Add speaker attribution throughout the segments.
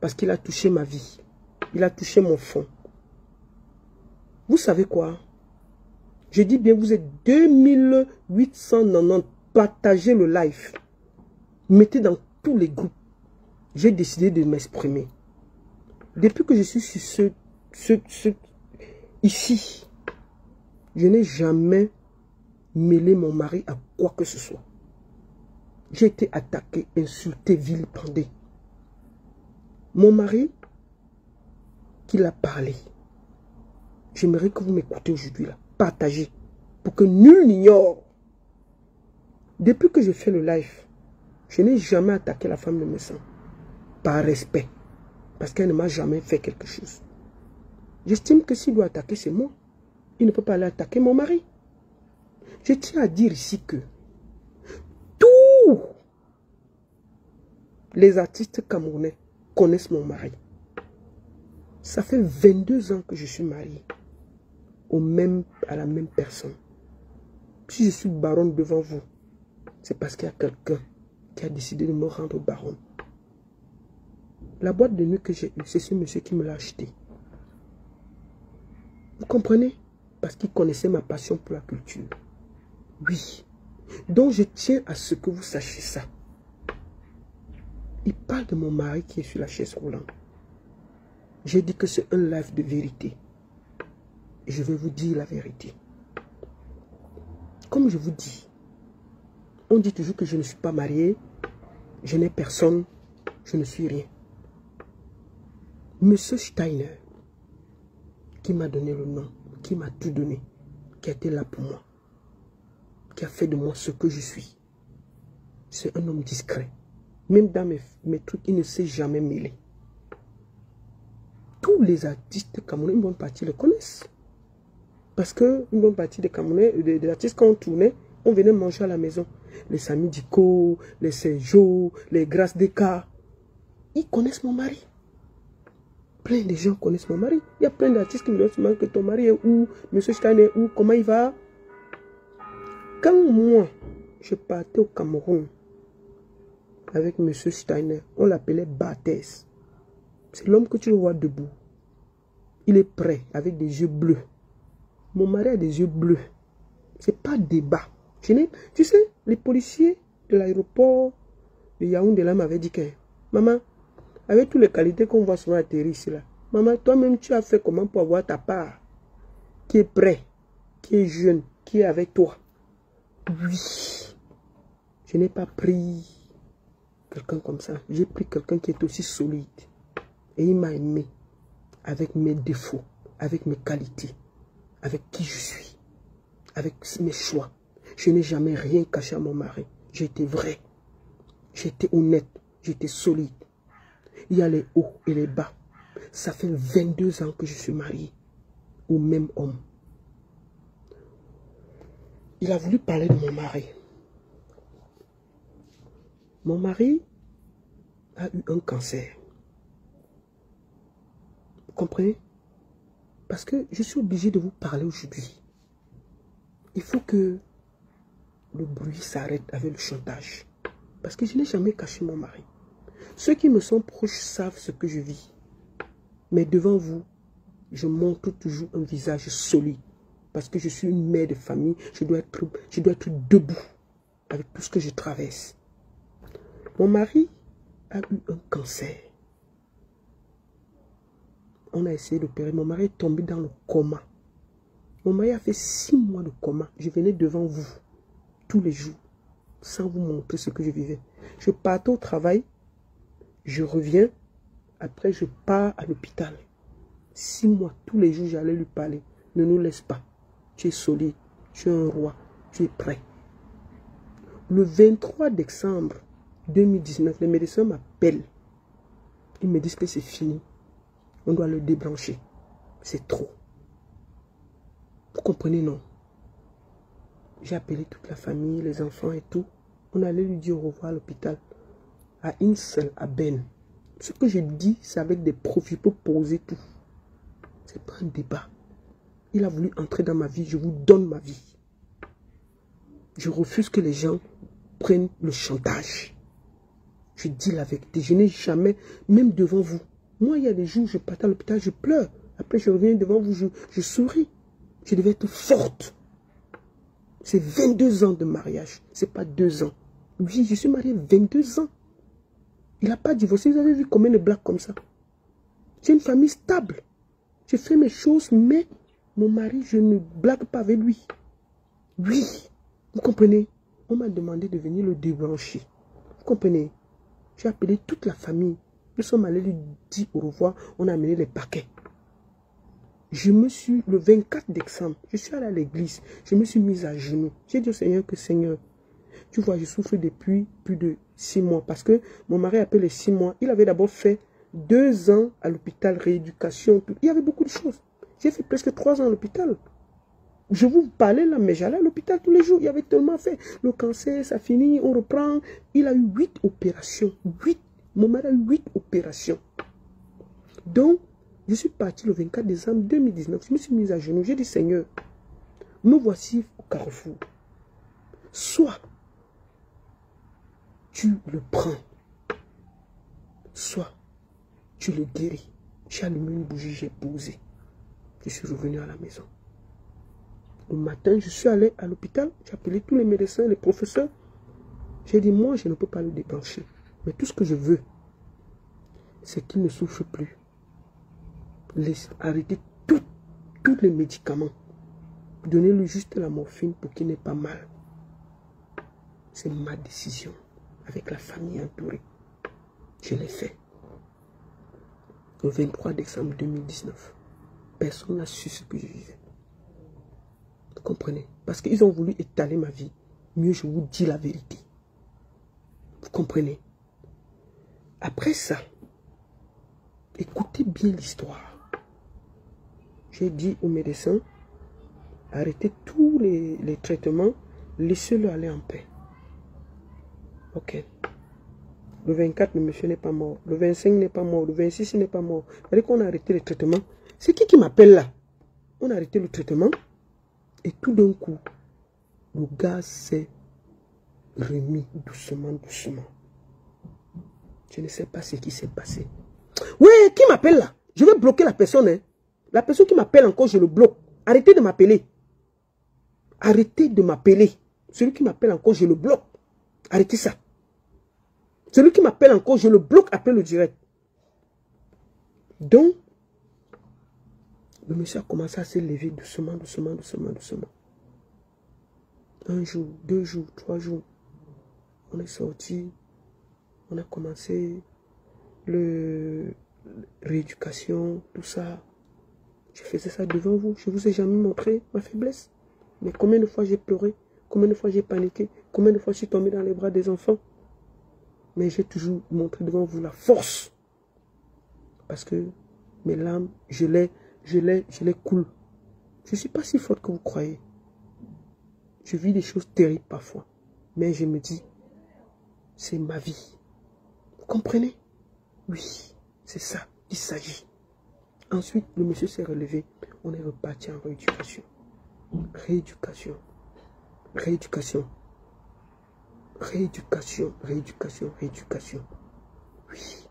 Speaker 1: Parce qu'il a touché ma vie. Il a touché mon fond. Vous savez quoi? Je dis bien, vous êtes 2890. Partagez le live. Mettez dans tous les groupes. J'ai décidé de m'exprimer. Depuis que je suis sur ici, je n'ai jamais mêlé mon mari à quoi que ce soit. J'ai été attaqué, insulté, vilipendé. Mon mari, qu'il a parlé, j'aimerais que vous m'écoutez aujourd'hui là. Partagez. Pour que nul n'ignore. Depuis que j'ai fait le live, je n'ai jamais attaqué la femme de médecin. Par respect. Parce qu'elle ne m'a jamais fait quelque chose. J'estime que s'il doit attaquer, c'est moi. Il ne peut pas aller attaquer mon mari. Je tiens à dire ici que tous les artistes camerounais connaissent mon mari. Ça fait 22 ans que je suis mariée à la même personne. Si je suis baronne devant vous, c'est parce qu'il y a quelqu'un qui a décidé de me rendre baronne. La boîte de nuit que j'ai eue, c'est ce monsieur qui me l'a acheté. Vous comprenez? Parce qu'il connaissait ma passion pour la culture. Oui. Donc je tiens à ce que vous sachiez ça. Il parle de mon mari qui est sur la chaise roulante. J'ai dit que c'est un live de vérité. Et je vais vous dire la vérité. Comme je vous dis, on dit toujours que je ne suis pas mariée, je n'ai personne, je ne suis rien. Monsieur Steiner, qui m'a donné le nom, qui m'a tout donné, qui a été là pour moi, qui a fait de moi ce que je suis, c'est un homme discret. Même dans mes trucs, il ne s'est jamais mêlé. Tous les artistes camerounais, une bonne partie le connaissent. Parce que une bonne partie des Camerounais, des artistes, quand on tournait, on venait manger à la maison. Les Sami Diko, les Sejo, les Grâce Deka, ils connaissent mon mari. Plein de gens connaissent mon mari. Il y a plein d'artistes qui me disent que ton mari est où, Monsieur Steiner est où, comment il va. Quand moi, je partais au Cameroun avec Monsieur Steiner, on l'appelait Barthès. C'est l'homme que tu vois debout. Il est prêt avec des yeux bleus. Mon mari a des yeux bleus. C'est pas débat. Tu sais, les policiers de l'aéroport de Yaoundé là m'avaient dit que maman, avec toutes les qualités qu'on voit souvent atterrir ici là, maman, toi-même tu as fait comment pour avoir ta part, qui est prêt, qui est jeune, qui est avec toi. Oui. Je n'ai pas pris quelqu'un comme ça. J'ai pris quelqu'un qui est aussi solide. Et il m'a aimé avec mes défauts, avec mes qualités, avec qui je suis, avec mes choix. Je n'ai jamais rien caché à mon mari. J'ai été vrai. J'ai été honnête. J'ai été solide. Il y a les hauts et les bas. Ça fait 22 ans que je suis mariée au même homme. Il a voulu parler de mon mari. Mon mari a eu un cancer. Vous comprenez? Parce que je suis obligée de vous parler aujourd'hui. Il faut que le bruit s'arrête avec le chantage. Parce que je n'ai jamais caché mon mari. Ceux qui me sont proches savent ce que je vis. Mais devant vous, je montre toujours un visage solide. Parce que je suis une mère de famille. Je dois être debout avec tout ce que je traverse. Mon mari a eu un cancer. On a essayé d'opérer. Mon mari est tombé dans le coma. Mon mari a fait 6 mois de coma. Je venais devant vous tous les jours sans vous montrer ce que je vivais. Je partais au travail, je reviens, après je pars à l'hôpital. 6 mois, tous les jours j'allais lui parler. Ne nous laisse pas. Tu es solide, tu es un roi, tu es prêt. Le 23 décembre 2019, les médecins m'appellent. Ils me disent que c'est fini. On doit le débrancher. C'est trop. Vous comprenez, non? J'ai appelé toute la famille, les enfants et tout. On allait lui dire au revoir à l'hôpital. À Insel, à Ben. Ce que je dis, c'est avec des profits pour poser tout. C'est pas un débat. Il a voulu entrer dans ma vie, je vous donne ma vie. Je refuse que les gens prennent le chantage. Je dis la vérité. Je n'ai jamais, même devant vous. Moi, il y a des jours, je pars à l'hôpital, je pleure. Après, je reviens devant vous, je souris. Je devais être forte. C'est 22 ans de mariage. C'est pas 2 ans. Oui, je suis mariée 22 ans. Il n'a pas divorcé. Vous avez vu combien de blagues comme ça? J'ai une famille stable. Je fais mes choses, mais mon mari, je ne blague pas avec lui. Oui, vous comprenez? On m'a demandé de venir le débrancher. Vous comprenez? J'ai appelé toute la famille. Nous sommes allés lui dire au revoir. On a amené les paquets. Je me suis, le 24 décembre, je suis allé à l'église. Je me suis mise à genoux. J'ai dit au Seigneur que Seigneur, tu vois, je souffre depuis plus de 6 mois. Parce que mon mari a appelé les 6 mois. Il avait d'abord fait 2 ans à l'hôpital, rééducation. Tout. Il y avait beaucoup de choses. J'ai fait presque 3 ans à l'hôpital. Je vous parlais là, mais j'allais à l'hôpital tous les jours. Il y avait tellement fait. Le cancer, ça finit, on reprend. Il a eu 8 opérations. 8. Mon mari a eu 8 opérations. Donc, je suis parti le 24 décembre 2019. Je me suis mise à genoux. J'ai dit, Seigneur, nous voici au carrefour. Soit tu le prends, soit tu le guéris. J'ai allumé une bougie, j'ai posé. Je suis revenu à la maison. Le matin, je suis allé à l'hôpital. J'ai appelé tous les médecins, les professeurs. J'ai dit, moi, je ne peux pas le débrancher. Mais tout ce que je veux, c'est qu'il ne souffre plus. Arrêter tous les médicaments. Donnez-lui juste la morphine pour qu'il n'ait pas mal. C'est ma décision. Avec la famille entourée. Je l'ai fait. Le 23 décembre 2019. Personne n'a su ce que je vivais. Vous comprenez? Parce qu'ils ont voulu étaler ma vie. Mieux, je vous dis la vérité. Vous comprenez? Après ça, écoutez bien l'histoire. J'ai dit aux médecins, arrêtez tous les traitements, laissez-le aller en paix. Ok. Le 24, le monsieur n'est pas mort. Le 25 n'est pas mort. Le 26 n'est pas mort. C'est-à-dire qu'on a arrêté le traitement. C'est qui m'appelle là? On a arrêté le traitement. Et tout d'un coup, le gars s'est remis doucement, doucement. Je ne sais pas ce qui s'est passé. Oui, qui m'appelle là? Je vais bloquer la personne. Hein. La personne qui m'appelle encore, je le bloque. Arrêtez de m'appeler. Arrêtez de m'appeler. Celui qui m'appelle encore, je le bloque. Arrêtez ça. Celui qui m'appelle encore, je le bloque après le direct. Donc, le monsieur a commencé à se lever doucement, doucement, doucement, doucement. 1 jour, 2 jours, 3 jours. On est sorti. On a commencé le rééducation, tout ça. Je faisais ça devant vous. Je ne vous ai jamais montré ma faiblesse. Mais combien de fois j'ai pleuré? Combien de fois j'ai paniqué? Combien de fois je suis tombé dans les bras des enfants? Mais j'ai toujours montré devant vous la force. Parce que mes larmes, je les coule. Je ne suis pas si forte que vous croyez. Je vis des choses terribles parfois. Mais je me dis, c'est ma vie. Vous comprenez? Oui, c'est ça qu'il s'agit. Ensuite, le monsieur s'est relevé. On est reparti en rééducation. Rééducation. Rééducation. Rééducation, rééducation, rééducation. Oui.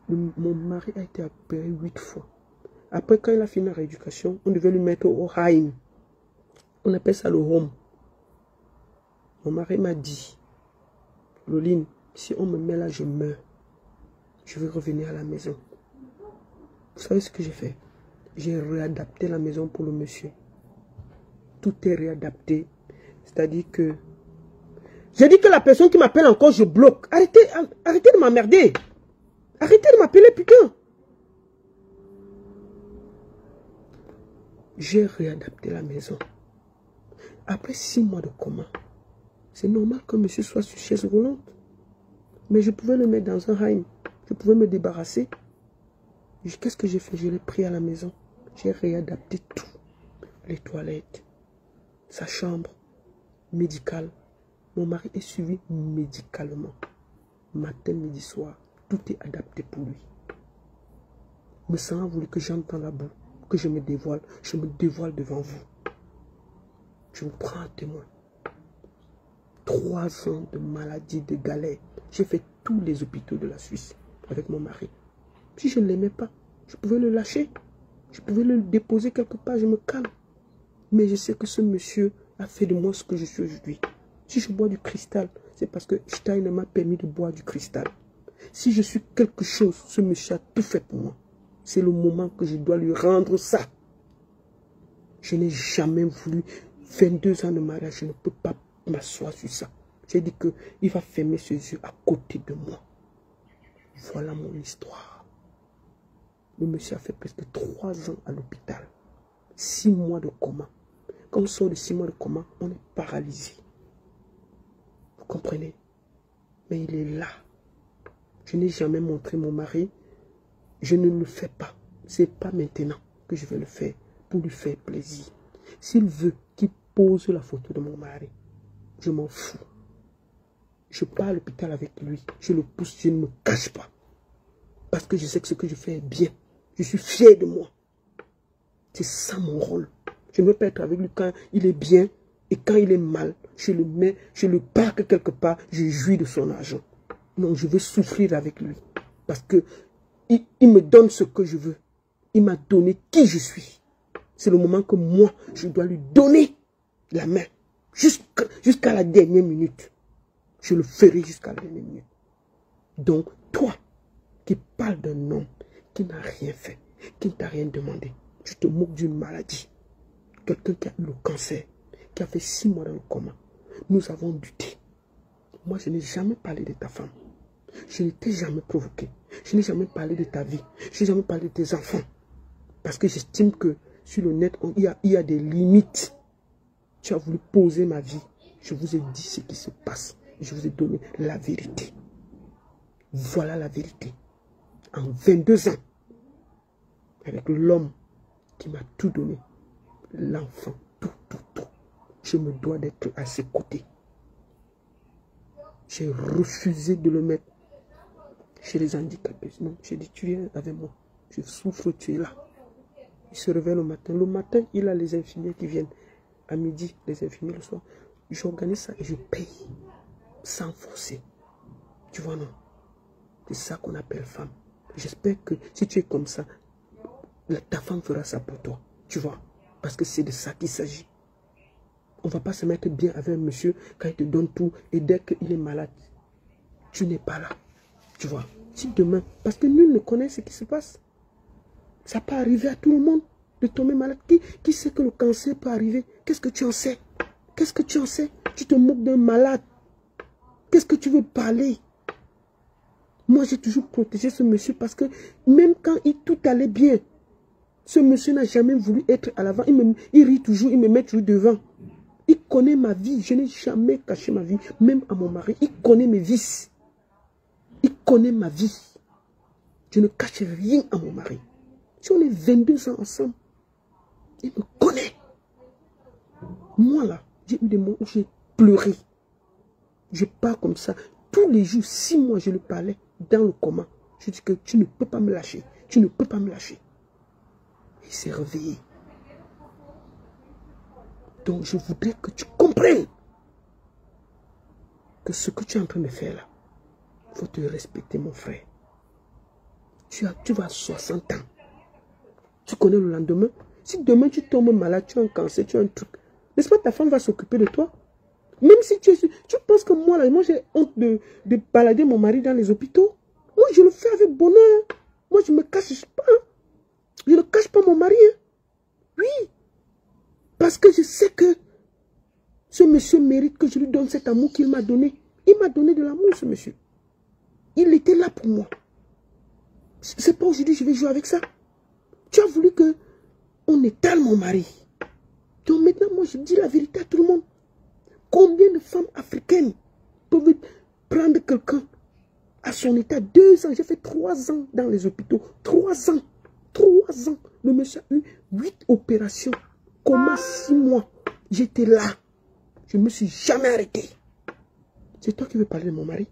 Speaker 1: Mon mari a été opéré 8 fois. Après, quand il a fini la rééducation, on devait lui mettre au Haïm. On appelle ça le home. Mon mari m'a dit, Loline, si on me met là, je meurs. Je vais revenir à la maison. Vous savez ce que j'ai fait? J'ai réadapté la maison pour le monsieur. Tout est réadapté. C'est-à-dire que... J'ai dit que la personne qui m'appelle encore, je bloque. Arrêtez de m'emmerder. Arrêtez de m'appeler, putain. J'ai réadapté la maison. Après 6 mois de coma, c'est normal que monsieur soit sur chaise roulante. Mais je pouvais le mettre dans un haïm. Je pouvais me débarrasser. Qu'est-ce que j'ai fait? Je l'ai pris à la maison. J'ai réadapté tout. Les toilettes, sa chambre, médicale. Mon mari est suivi médicalement. Matin, midi, soir. Tout est adapté pour lui. Me Seigneur a voulu que j'entre dans la boue, que je me dévoile. Je me dévoile devant vous. Je vous prends un témoin. 3 ans de maladie, de galère. J'ai fait tous les hôpitaux de la Suisse avec mon mari. Si je ne l'aimais pas, je pouvais le lâcher. Je pouvais le déposer quelque part, je me calme. Mais je sais que ce monsieur a fait de moi ce que je suis aujourd'hui. Si je bois du cristal, c'est parce que Stein m'a permis de boire du cristal. Si je suis quelque chose, ce monsieur a tout fait pour moi. C'est le moment que je dois lui rendre ça. Je n'ai jamais voulu 22 ans de mariage, je ne peux pas m'asseoir sur ça. J'ai dit qu'il va fermer ses yeux à côté de moi. Voilà mon histoire. Le monsieur a fait presque 3 ans à l'hôpital. 6 mois de coma. Quand on sort de 6 mois de coma, on est paralysé. Vous comprenez? Mais il est là. Je n'ai jamais montré mon mari. Je ne le fais pas. Ce n'est pas maintenant que je vais le faire pour lui faire plaisir. S'il veut qu'il pose la photo de mon mari, je m'en fous. Je pars à l'hôpital avec lui. Je le pousse, je ne me cache pas. Parce que je sais que ce que je fais est bien. Je suis fier de moi. C'est ça mon rôle. Je ne veux pas être avec lui quand il est bien et quand il est mal. Je le mets, je le parque quelque part, je jouis de son argent. Non, je veux souffrir avec lui. Parce que il me donne ce que je veux. Il m'a donné qui je suis. C'est le moment que moi, je dois lui donner la main. Jusqu'à la dernière minute. Je le ferai jusqu'à la dernière minute. Donc, toi, qui parles d'un homme qui n'a rien fait, qui ne t'a rien demandé, tu te moques d'une maladie. Quelqu'un qui a eu le cancer, qui a fait 6 mois dans le coma. Nous avons lutté. Moi, je n'ai jamais parlé de ta femme. Je ne t'ai jamais provoqué. Je n'ai jamais parlé de ta vie. Je n'ai jamais parlé de tes enfants. Parce que j'estime que sur le net, il y a des limites. Tu as voulu poser ma vie. Je vous ai dit ce qui se passe. Je vous ai donné la vérité. Voilà la vérité. En 22 ans, avec l'homme qui m'a tout donné, l'enfant, tout. Je me dois d'être à ses côtés. J'ai refusé de le mettre chez les handicapés. Non, j'ai dit, tu viens avec moi. Je souffre, tu es là. Il se réveille le matin. Le matin, il a les infirmiers qui viennent. À midi, les infirmiers le soir. J'organise ça et je paye. Sans forcer. Tu vois, non? C'est ça qu'on appelle femme. J'espère que si tu es comme ça, ta femme fera ça pour toi. Tu vois? Parce que c'est de ça qu'il s'agit. On ne va pas se mettre bien avec un monsieur quand il te donne tout et dès qu'il est malade, tu n'es pas là. Tu vois? Si demain, parce que nul ne connaît ce qui se passe. Ça peut arriver à tout le monde de tomber malade. Qui sait que le cancer peut arriver? Qu'est-ce que tu en sais? Qu'est-ce que tu en sais? Tu te moques d'un malade. Qu'est-ce que tu veux parler? Moi, j'ai toujours protégé ce monsieur parce que même quand tout allait bien, ce monsieur n'a jamais voulu être à l'avant. Il rit toujours, il me met toujours devant. Il connaît ma vie. Je n'ai jamais caché ma vie, même à mon mari. Il connaît mes vices. Il connaît ma vie. Je ne cache rien à mon mari. Si on est 22 ans ensemble, il me connaît. Moi là, j'ai eu des moments où j'ai pleuré. Je pars comme ça. Tous les jours, 6 mois, je lui parlais dans le coma. Je dis que tu ne peux pas me lâcher. Tu ne peux pas me lâcher. Il s'est réveillé. Donc je voudrais que tu comprennes que ce que tu es en train de faire là, il faut te respecter mon frère. Tu vas à 60 ans. Tu connais le lendemain. Si demain tu tombes malade, tu as un cancer, tu as un truc. N'est-ce pas, ta femme va s'occuper de toi? Même si tu penses que moi j'ai honte de balader mon mari dans les hôpitaux. Moi je le fais avec bonheur. Moi je ne me cache pas. Je ne cache pas mon mari. Oui. Parce que je sais que ce monsieur mérite que je lui donne cet amour qu'il m'a donné. Il m'a donné de l'amour, ce monsieur. Il était là pour moi. C'est pas aujourd'hui que je vais jouer avec ça. Tu as voulu que on étale mon mari. Donc maintenant, moi, je dis la vérité à tout le monde. Combien de femmes africaines peuvent prendre quelqu'un à son état? 2 ans, j'ai fait 3 ans dans les hôpitaux. 3 ans. 3 ans. Le monsieur a eu 8 opérations. Comment 6 mois? J'étais là. Je ne me suis jamais arrêté. C'est toi qui veux parler de mon mari?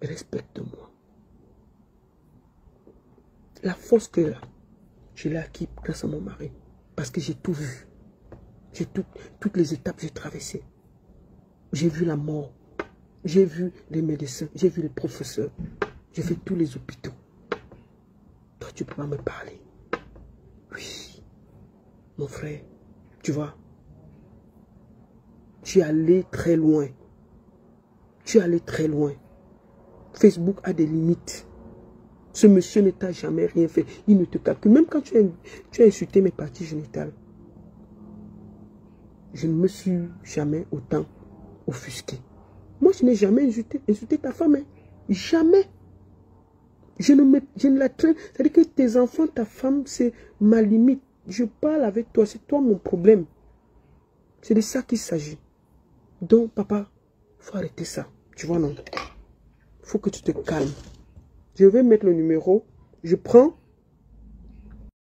Speaker 1: Respecte-moi. La force que là, je l'ai acquis grâce à mon mari. Parce que j'ai tout vu. J'ai toutes les étapes que j'ai traversées. J'ai vu la mort. J'ai vu les médecins. J'ai vu les professeurs. J'ai fait tous les hôpitaux. Toi, tu ne peux pas me parler. Oui. Mon frère, tu vois. Tu es allé très loin. Tu es allé très loin. Facebook a des limites. Ce monsieur ne t'a jamais rien fait. Il ne te calcule. Même quand tu as insulté mes parties génitales, je ne me suis jamais autant offusqué. Moi, je n'ai jamais insulté ta femme. Hein. Jamais. Je ne la traîne. C'est-à-dire que tes enfants, ta femme, c'est ma limite. Je parle avec toi. C'est toi mon problème. C'est de ça qu'il s'agit. Donc, papa, il faut arrêter ça. Tu vois, non? Il faut que tu te calmes. Je vais mettre le numéro. Je prends